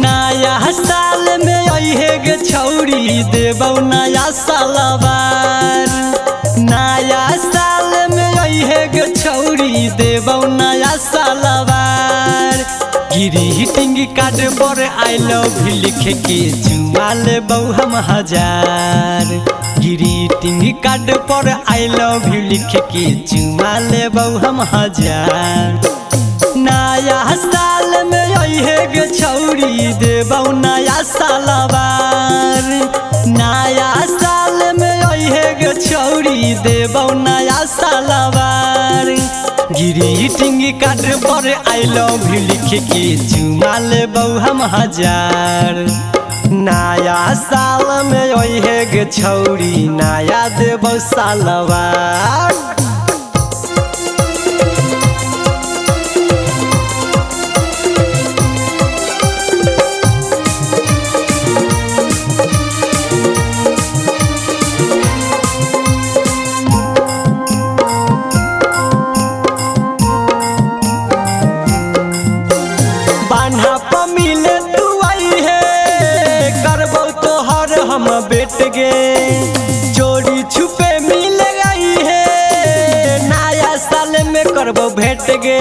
नया साल में अइहे गे छौरी देबौ नया सालवार। नया साल में अइहे गे छौरी देबौ नया सालवार। ग्रीटिंग कार्ड पर आई लव यू लिख के चुमा लेबौ हम 1000। ग्रीटिंग कार्ड पर आई लव यू लिख के चुमा लेबौ हम 1000। नया साल में अइहे गे छौरी देबौ नया सालवार। नया साल में अइहे गे छौरी देबौ नया सालवार। ग्रीटिंग कार्ड पर आई लव यू लिख के चुमा लेबौ हम 1000। नया साल में अइहे गे छौरी नया देबौ सालवार। हम बेट गे चोरी छुपे मिल गई है नया साल में करबो भेट गे।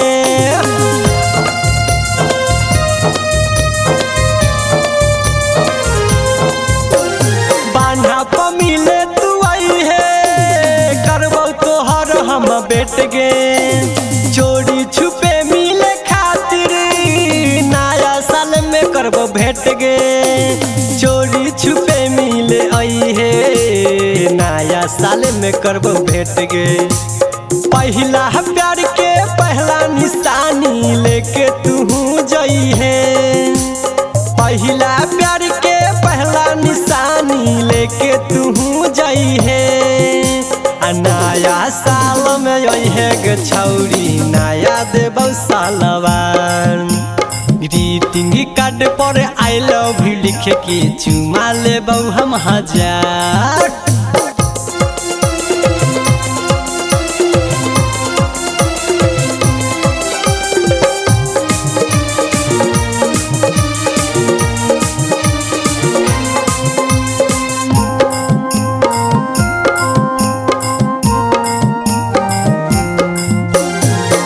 बान्हा पर मिले तू आई है करबो तोहर हम बेट गे। चोरी छुपे मिले खातिर नया साल में करबो भेट गे। चोरी छुपे मिले आई है नया साल में करबो भेट गे। पहला प्यार के पहला निशानी लेके तू जई है। पहला प्यार के पहला निशानी लेके तू जई है। नया साल में अइहे गे छौरी नया देबौ सालवार। ग्रीटिंग कार्ड पर आई लव यू लिख के चुमा लेबौ हम 1000।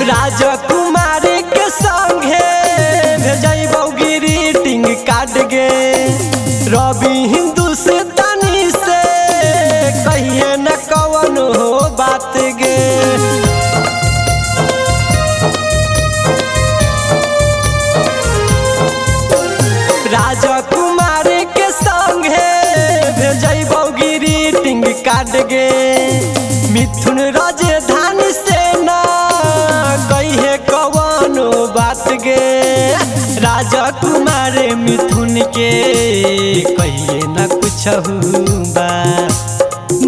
राजकुमारी के संगे भेजबौ ग्रीटिंग कार्ड गे। रवि हिंदुस्तानी से कहिए न कवन हो बात गे। राजकुमारी के संगे भेजबौ ग्रीटिंग कार्ड गे। मिथुन राजधानी से ना कहिए कवन बात गे। राजकुमार मिथुन के कहिए न कुछ बा।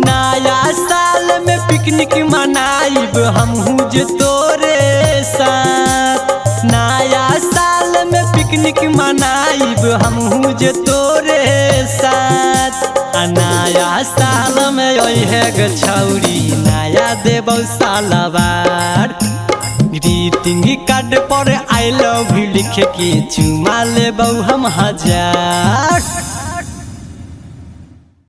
नया साल में पिकनिक मनाइब हमहू जे तोरे साथ। नया साल में पिकनिक मनाइब हमहू जे तोरे साथ। नया साल में अइहे गे छौरी नया देबौ सालवार। ग्रीटिंग कार्ड पर आई लव यू लिख के चुमा लेबौ हम 1000।